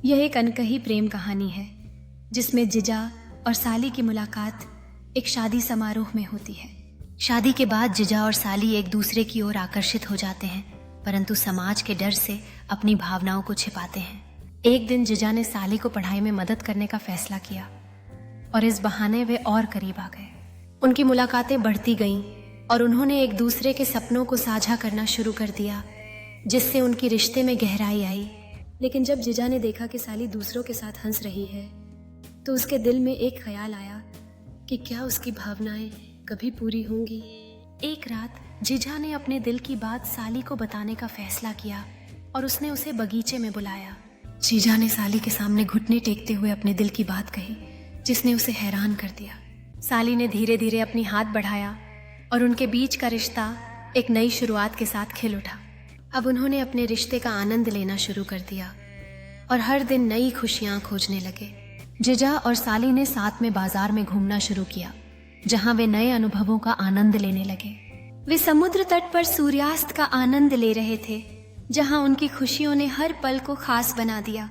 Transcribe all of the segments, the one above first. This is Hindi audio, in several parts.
यह एक अनकही प्रेम कहानी है जिसमें जिजा और साली की मुलाकात एक शादी समारोह में होती है। शादी के बाद जिजा और साली एक दूसरे की ओर आकर्षित हो जाते हैं, परंतु समाज के डर से अपनी भावनाओं को छिपाते हैं। एक दिन जिजा ने साली को पढ़ाई में मदद करने का फैसला किया और इस बहाने वे और करीब आ गए। उनकी मुलाकातें बढ़ती गईं और उन्होंने एक दूसरे के सपनों को साझा करना शुरू कर दिया, जिससे उनकी रिश्ते में गहराई आई। लेकिन जब जिजा ने देखा कि साली दूसरों के साथ हंस रही है, तो उसके दिल में एक ख्याल आया कि क्या उसकी भावनाएं कभी पूरी होंगी। एक रात जिजा ने अपने दिल की बात साली को बताने का फैसला किया और उसने उसे बगीचे में बुलाया। जिजा ने साली के सामने घुटने टेकते हुए अपने दिल की बात कही, जिसने उसे हैरान कर दिया। साली ने धीरे धीरे अपनी हाथ बढ़ाया और उनके बीच का रिश्ता एक नई शुरुआत के साथ खिल उठा। अब उन्होंने अपने रिश्ते का आनंद लेना शुरू कर दिया और हर दिन नई खुशियां खोजने लगे। जिजा और साली ने साथ में बाजार में घूमना शुरू किया, जहां वे नए अनुभवों का आनंद लेने लगे। वे समुद्र तट पर सूर्यास्त का आनंद ले रहे थे, जहां उनकी खुशियों ने हर पल को खास बना दिया।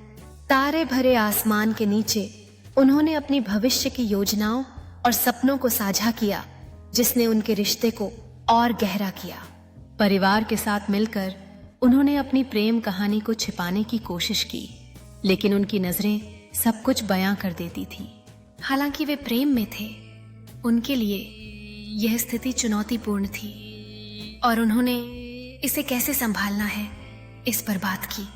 तारे भरे आसमान के नीचे उन्होंने अपनी भविष्य की योजनाओं और सपनों को साझा किया, जिसने उनके रिश्ते को और गहरा किया। परिवार के साथ मिलकर उन्होंने अपनी प्रेम कहानी को छिपाने की कोशिश की, लेकिन उनकी नजरें सब कुछ बयां कर देती थीं। हालांकि वे प्रेम में थे, उनके लिए यह स्थिति चुनौतीपूर्ण थी और उन्होंने इसे कैसे संभालना है, इस पर बात की।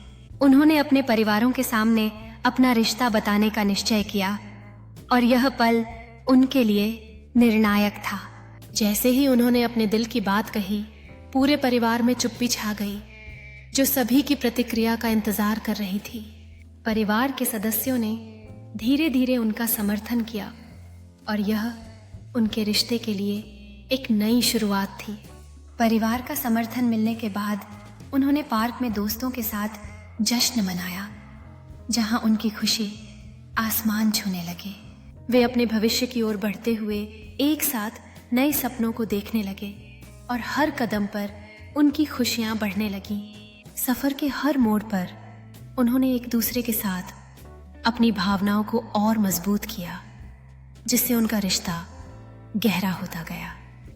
उन्होंने अपने परिवारों के सामने अपना रिश्ता बताने का निश्चय किया और यह पल उनके लिए निर्णायक था। जैसे ही उन्होंने अपने दिल की बात कही, पूरे परिवार में चुप्पी छा गई, जो सभी की प्रतिक्रिया का इंतजार कर रही थी। परिवार के सदस्यों ने धीरे धीरे उनका समर्थन किया और यह उनके रिश्ते के लिए एक नई शुरुआत थी। परिवार का समर्थन मिलने के बाद उन्होंने पार्क में दोस्तों के साथ जश्न मनाया, जहां उनकी खुशी आसमान छूने लगी। वे अपने भविष्य की ओर बढ़ते हुए एक साथ नए सपनों को देखने लगे और हर कदम पर उनकी खुशियां बढ़ने लगीं। सफर के हर मोड़ पर उन्होंने एक दूसरे के साथ अपनी भावनाओं को और मजबूत किया, जिससे उनका रिश्ता गहरा होता गया।